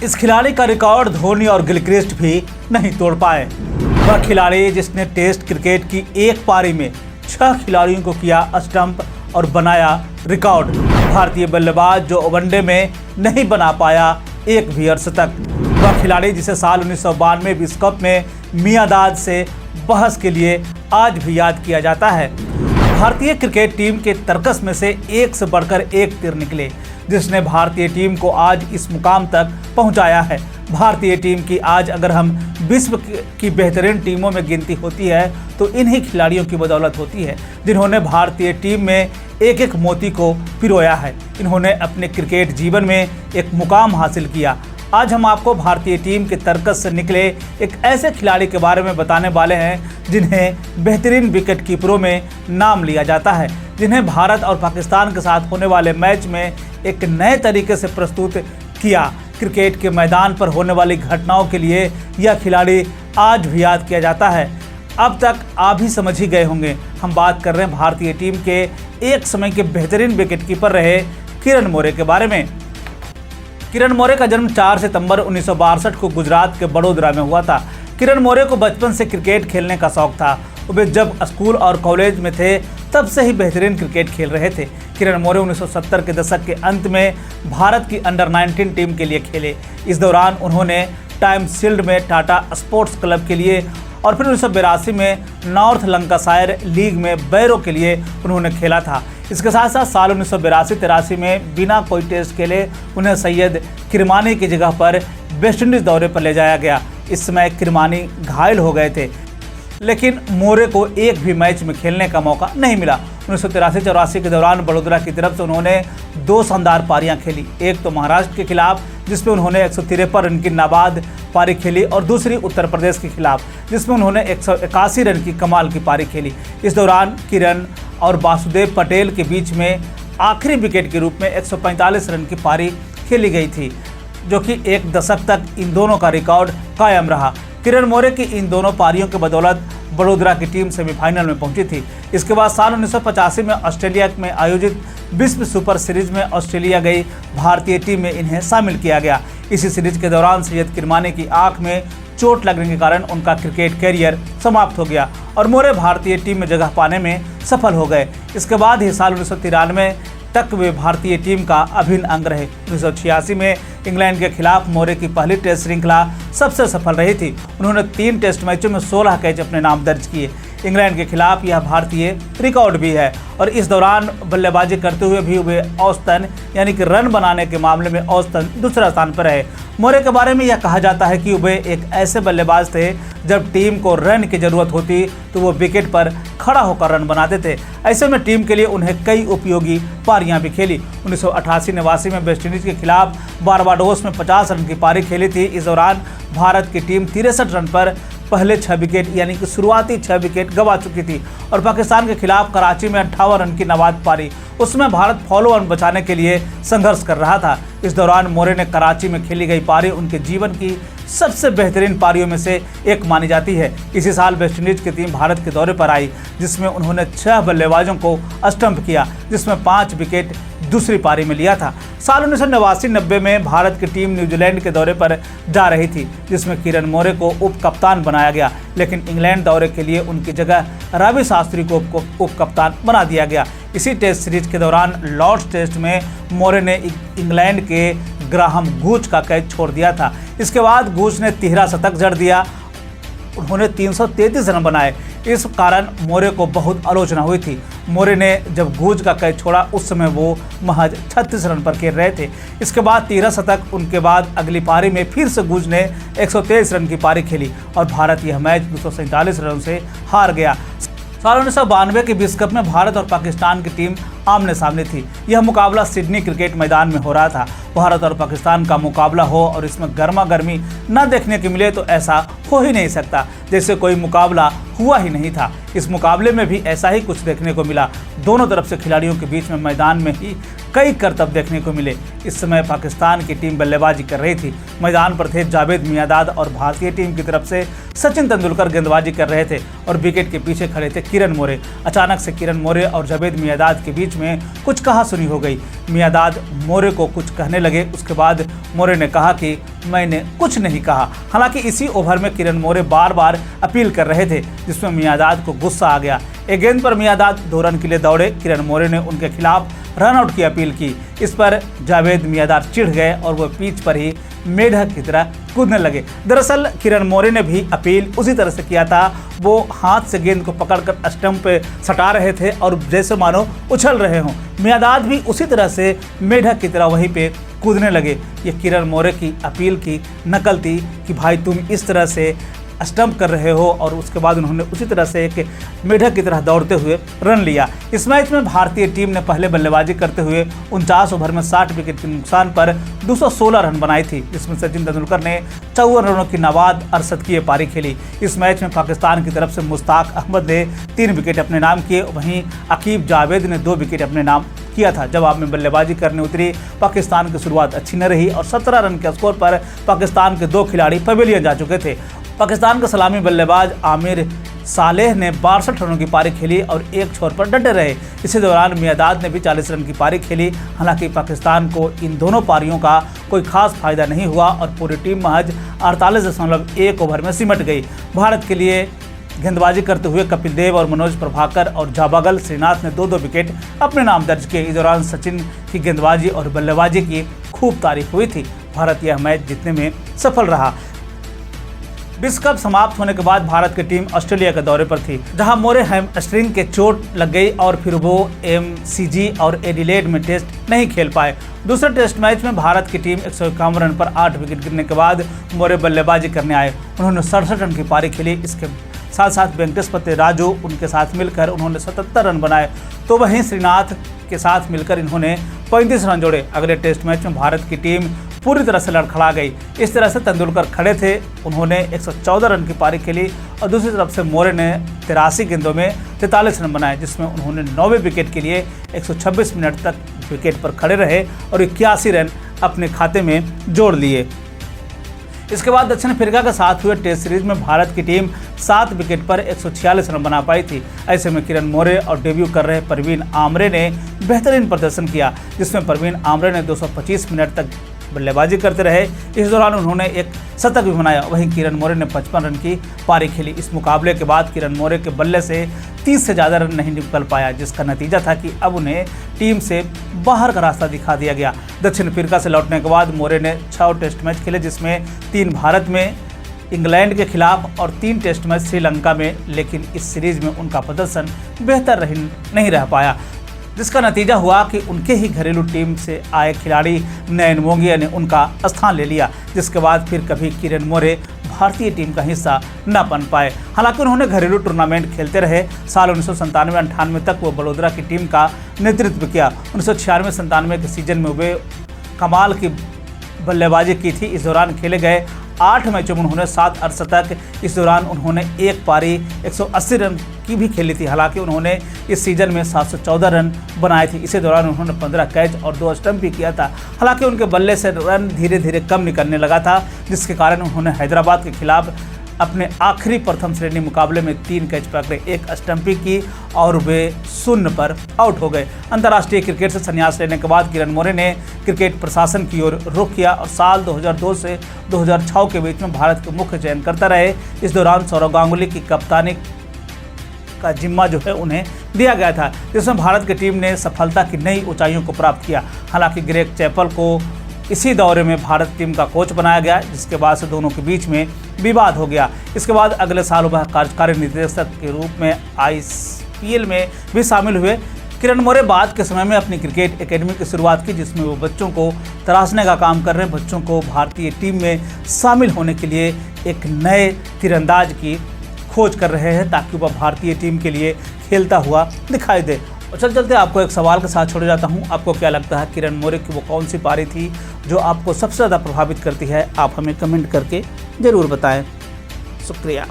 इस खिलाड़ी का रिकॉर्ड धोनी और गिलक्रिस्ट भी नहीं तोड़ पाए। वह खिलाड़ी जिसने टेस्ट क्रिकेट की एक पारी में 6 खिलाड़ियों को किया स्टंप और बनाया रिकॉर्ड। भारतीय बल्लेबाज जो वनडे में नहीं बना पाया एक भी अर्धशतक। वह खिलाड़ी जिसे साल 1992 विश्व कप में मियांदाद से बहस के लिए आज भी याद किया जाता है। भारतीय क्रिकेट टीम के तर्कस में से एक से बढ़कर एक तीर निकले, जिसने भारतीय टीम को आज इस मुकाम तक पहुंचाया है। भारतीय टीम की आज अगर हम विश्व की बेहतरीन टीमों में गिनती होती है तो इन्हीं खिलाड़ियों की बदौलत होती है, जिन्होंने भारतीय टीम में एक एक मोती को पिरोया है। इन्होंने अपने क्रिकेट जीवन में एक मुकाम हासिल किया। आज हम आपको भारतीय टीम के तर्कस से निकले एक ऐसे खिलाड़ी के बारे में बताने वाले हैं जिन्हें बेहतरीन विकेट कीपरों में नाम लिया जाता है, जिन्हें भारत और पाकिस्तान के साथ होने वाले मैच में एक नए तरीके से प्रस्तुत किया। क्रिकेट के मैदान पर होने वाली घटनाओं के लिए यह खिलाड़ी आज भी याद किया जाता है। अब तक आप भी समझ ही गए होंगे, हम बात कर रहे हैं भारतीय टीम के एक समय के बेहतरीन विकेट कीपर रहे किरण मोरे के बारे में। किरण मोरे का जन्म 4 सितंबर 1962 को गुजरात के बड़ोदरा में हुआ था। किरण मोरे को बचपन से क्रिकेट खेलने का शौक था। वे जब स्कूल और कॉलेज में थे तब से ही बेहतरीन क्रिकेट खेल रहे थे। किरण मोरे 1970 के दशक के अंत में भारत की अंडर 19 टीम के लिए खेले। इस दौरान उन्होंने टाइम शील्ड में टाटा स्पोर्ट्स क्लब के लिए और फिर 1982 में नॉर्थ लंकाशायर लीग में बैरो के लिए उन्होंने खेला था। इसके साथ साथ साल 1982-83 में बिना कोई टेस्ट खेले उन्हें सैयद किरमानी की जगह पर वेस्टइंडीज़ दौरे पर ले जाया गया। इस समय किरमानी घायल हो गए थे, लेकिन मोरे को एक भी मैच में खेलने का मौका नहीं मिला। 1983-84 के दौरान बड़ोदरा की तरफ से उन्होंने 2 शानदार पारियां खेली। एक तो महाराष्ट्र के खिलाफ जिसमें उन्होंने 153 रन की नाबाद पारी खेली और दूसरी उत्तर प्रदेश के खिलाफ जिसमें उन्होंने 181 रन की कमाल की पारी खेली। इस दौरान किरण और वासुदेव पटेल के बीच में आखिरी विकेट के रूप में 145 रन की पारी खेली गई थी, जो कि एक दशक तक इन दोनों का रिकॉर्ड कायम रहा। किरण मोरे की इन दोनों पारियों के बदौलत बड़ोदरा की टीम सेमीफाइनल में पहुंची थी। इसके बाद साल 1985 में ऑस्ट्रेलिया में आयोजित विश्व सुपर सीरीज में ऑस्ट्रेलिया गई भारतीय टीम में इन्हें शामिल किया गया। इसी सीरीज के दौरान सैयद किरमानी की आंख में चोट लगने के कारण उनका क्रिकेट कैरियर समाप्त हो गया और मोरे भारतीय टीम में जगह पाने में सफल हो गए। इसके बाद ही साल 1993 तक वे भारतीय टीम का अभिन्न अंग रहे। 1986 में इंग्लैंड के खिलाफ मोरे की पहली टेस्ट श्रृंखला सबसे सफल रही थी। उन्होंने 3 टेस्ट मैचों में 16 कैच अपने नाम दर्ज किए। इंग्लैंड के खिलाफ यह भारतीय रिकॉर्ड भी है और इस दौरान बल्लेबाजी करते हुए भी वे औसतन यानी कि रन बनाने के मामले में औसतन दूसरा स्थान पर रहे। मोरे के बारे में यह कहा जाता है कि वे एक ऐसे बल्लेबाज थे जब टीम को रन की जरूरत होती तो वो विकेट पर खड़ा होकर रन बनाते थे। ऐसे में टीम के लिए उन्हें कई उपयोगी पारियां भी खेली। 1988-89 में वेस्टइंडीज के खिलाफ बारबाडोस में 50 रन की पारी खेली थी। इस दौरान भारत की टीम 63 रन पर पहले 6 विकेट यानी कि शुरुआती 6 विकेट गंवा चुकी थी और पाकिस्तान के खिलाफ कराची में 58 रन की नाबाद पारी, उसमें भारत फॉलो ऑन बचाने के लिए संघर्ष कर रहा था। इस दौरान मोरे ने कराची में खेली गई पारी उनके जीवन की सबसे बेहतरीन पारियों में से एक मानी जाती है। इसी साल वेस्टइंडीज की टीम भारत के दौरे पर आई, जिसमें उन्होंने 6 बल्लेबाजों को स्टंप किया, जिसमें 5 विकेट दूसरी पारी में लिया था। साल 1989-90 में भारत की टीम न्यूजीलैंड के दौरे पर जा रही थी, जिसमें किरण मोरे को उप कप्तान बनाया गया, लेकिन इंग्लैंड दौरे के लिए उनकी जगह रवि शास्त्री को उप कप्तान बना दिया गया। इसी टेस्ट सीरीज के दौरान लॉर्ड्स टेस्ट में मोरे ने इंग्लैंड के ग्राहम गूच का कैच छोड़ दिया था। इसके बाद गूच ने 13 शतक जड़ दिया। उन्होंने 333 रन बनाए। इस कारण मोरे को बहुत आलोचना हुई थी। मोरे ने जब गूज का कैच छोड़ा उस समय वो महज 36 रन पर खेल रहे थे। इसके बाद 13 शतक, उनके बाद अगली पारी में फिर से गूज ने 123 रन की पारी खेली और भारत यह मैच 247 रन से हार गया। साल 1992 के विश्व कप में भारत और पाकिस्तान की टीम आमने सामने थी। यह मुकाबला सिडनी क्रिकेट मैदान में हो रहा था। भारत और पाकिस्तान का मुकाबला हो और इसमें गर्मा गर्मी न देखने को मिले तो ऐसा हो ही नहीं सकता, जैसे कोई मुकाबला हुआ ही नहीं था। इस मुकाबले में भी ऐसा ही कुछ देखने को मिला। दोनों तरफ से खिलाड़ियों के बीच में मैदान में ही कई करतब देखने को मिले। इस समय पाकिस्तान की टीम बल्लेबाजी कर रही थी। मैदान पर थे जावेद मियांदाद और भारतीय टीम की तरफ से सचिन तेंदुलकर गेंदबाजी कर रहे थे और विकेट के पीछे खड़े थे किरण मोरे। अचानक से किरण मोरे और जावेद मियांदाद के बीच में कुछ कहासुनी हो गई। मियांदाद मोरे को कुछ कहने लगे। उसके बाद मोरे ने कहा कि मैंने कुछ नहीं कहा। हालांकि इसी ओवर में किरण मोरे बार बार अपील कर रहे थे, जिसमें मियांदाद को गुस्सा आ गया। एक गेंद पर मियांदाद 2 रन के लिए दौड़े। किरण मोरे ने उनके खिलाफ रन आउट की अपील की। इस पर जावेद मियांदाद चिढ़ गए और वो पिच पर ही मेढक की तरह कूदने लगे। दरअसल किरण मोरे ने भी अपील उसी तरह से किया था। वो हाथ से गेंद को पकड़कर स्टंप पे सटा रहे थे और जैसे मानो उछल रहे हों। मियांदाद भी उसी तरह से मेढक की तरह वहीं पे कूदने लगे। ये किरण मोरे की अपील की नकल थी कि भाई तुम इस तरह से स्टंप कर रहे हो, और उसके बाद उन्होंने उसी तरह से एक मेढक की तरह दौड़ते हुए रन लिया। इस मैच में भारतीय टीम ने पहले बल्लेबाजी करते हुए 49 ओवर में 60 विकेट के नुकसान पर 216 रन बनाई थी, जिसमें सचिन तेंदुलकर ने 54 रनों की नाबाद अरशदकीय पारी खेली। इस मैच में पाकिस्तान की तरफ से मुश्ताक अहमद ने 3 विकेट अपने नाम किए, वहीं अकीब जावेद ने 2 विकेट अपने नाम किया था। जवाब में बल्लेबाजी करने उतरी पाकिस्तान की शुरुआत अच्छी न रही और 17 रन के स्कोर पर पाकिस्तान के 2 खिलाड़ी पवेलियन जा चुके थे। पाकिस्तान के सलामी बल्लेबाज आमिर सालेह ने 62 रनों की पारी खेली और एक छोर पर डटे रहे। इसी दौरान मियांदाद ने भी 40 रन की पारी खेली। हालांकि पाकिस्तान को इन दोनों पारियों का कोई खास फायदा नहीं हुआ और पूरी टीम महज 48.1 ओवर में सिमट गई। भारत के लिए गेंदबाजी करते हुए कपिल देव और मनोज प्रभाकर और जाबागल श्रीनाथ ने 2-2 विकेट अपने नाम दर्ज किए। इस दौरान सचिन की गेंदबाजी और बल्लेबाजी की खूब तारीफ हुई थी। भारत यह मैच जीतने में सफल रहा। विश्व कप समाप्त होने के बाद भारत की टीम ऑस्ट्रेलिया के दौरे पर थी, जहां मोरे हैमस्ट्रिंग के चोट लग गई और फिर वो MCG और एडिलेड में टेस्ट नहीं खेल पाए। दूसरे टेस्ट मैच में भारत की टीम 151 रन पर 8 विकेट गिरने के बाद मोरे बल्लेबाजी करने आए। उन्होंने 67 रन की पारी खेली। इसके साथ साथ वेंकटेशपति राजू उनके साथ मिलकर उन्होंने 77 रन बनाए, तो वहीं श्रीनाथ के साथ मिलकर इन्होंने 35 रन जोड़े। अगले टेस्ट मैच में भारत की टीम पूरी तरह से लड़खड़ा गई। इस तरह से तेंदुलकर खड़े थे, उन्होंने 114 रन की पारी खेली और दूसरी तरफ से मोरे ने 83 गेंदों में 43 रन बनाए, जिसमें उन्होंने 9वें विकेट के लिए 126 मिनट तक विकेट पर खड़े रहे और 81 रन अपने खाते में जोड़ लिए। इसके बाद दक्षिण अफ्रीका के साथ हुए टेस्ट सीरीज में भारत की टीम 7 विकेट पर 146 रन बना पाई थी। ऐसे में किरण मोरे और डेब्यू कर रहे परवीन आमरे ने बेहतरीन प्रदर्शन किया, जिसमें परवीन आमरे ने 225 मिनट तक बल्लेबाजी करते रहे। इस दौरान उन्होंने एक शतक भी बनाया। वहीं किरण मोरे ने 55 रन की पारी खेली। इस मुकाबले के बाद किरण मोरे के बल्ले से 30 से ज़्यादा रन नहीं निकल पाया, जिसका नतीजा था कि अब उन्हें टीम से बाहर का रास्ता दिखा दिया गया। दक्षिण अफ्रीका से लौटने के बाद मोरे ने 6 टेस्ट मैच खेले, जिसमें 3 भारत में, इंग्लैंड के खिलाफ और 3 टेस्ट मैच श्रीलंका में, लेकिन इस सीरीज में उनका प्रदर्शन बेहतर नहीं रह पाया, जिसका नतीजा हुआ कि उनके ही घरेलू टीम से आए खिलाड़ी नयन मोंगिया ने उनका स्थान ले लिया, जिसके बाद फिर कभी किरण मोरे भारतीय टीम का हिस्सा न बन पाए। हालांकि उन्होंने घरेलू टूर्नामेंट खेलते रहे। साल 1997-98 तक वो बड़ोदरा की टीम का नेतृत्व किया। 1996-97 के सीजन में वे कमाल की बल्लेबाजी की थी। इस दौरान खेले गए 8 मैचों में उन्होंने 7 अर्धशतक। इस दौरान उन्होंने एक पारी 180 रन की भी खेली थी। हालांकि उन्होंने इस सीजन में 714 रन बनाए थे। इसी दौरान उन्होंने 15 कैच और 2 स्टंप भी किया था। हालांकि उनके बल्ले से रन धीरे धीरे कम निकलने लगा था, जिसके कारण उन्होंने हैदराबाद के खिलाफ अपने आखिरी प्रथम श्रेणी मुकाबले में 3 कैच पकड़े, 1 स्टंपिंग की और वे 0 पर आउट हो गए। अंतर्राष्ट्रीय क्रिकेट से संन्यास लेने के बाद किरण मोरे ने क्रिकेट प्रशासन की ओर रुख किया और साल 2002 से 2006 के बीच में भारत के मुख्य चयनकर्ता रहे। इस दौरान सौरव गांगुली की कप्तानी का जिम्मा जो है उन्हें दिया गया था, जिसमें भारत की टीम ने सफलता की नई ऊंचाइयों को प्राप्त किया। हालांकि ग्रेग चैपल को इसी दौरे में भारत टीम का कोच बनाया गया, जिसके बाद से दोनों के बीच में विवाद हो गया। इसके बाद अगले साल वह कार्यकारी निदेशक के रूप में IPL में भी शामिल हुए। किरण मोरे बाद के समय में अपनी क्रिकेट एकेडमी की शुरुआत की, जिसमें वो बच्चों को तराशने का काम कर रहे हैं, बच्चों को भारतीय टीम में शामिल होने के लिए एक नए तीरंदाज की खोज कर रहे हैं, ताकि वह भारतीय टीम के लिए खेलता हुआ दिखाई दे। और चलते आपको एक सवाल के साथ छोड़ जाता हूं। आपको क्या लगता है किरण मोरे की वो कौन सी पारी थी जो आपको सबसे ज़्यादा प्रभावित करती है? आप हमें कमेंट करके ज़रूर बताएं। शुक्रिया।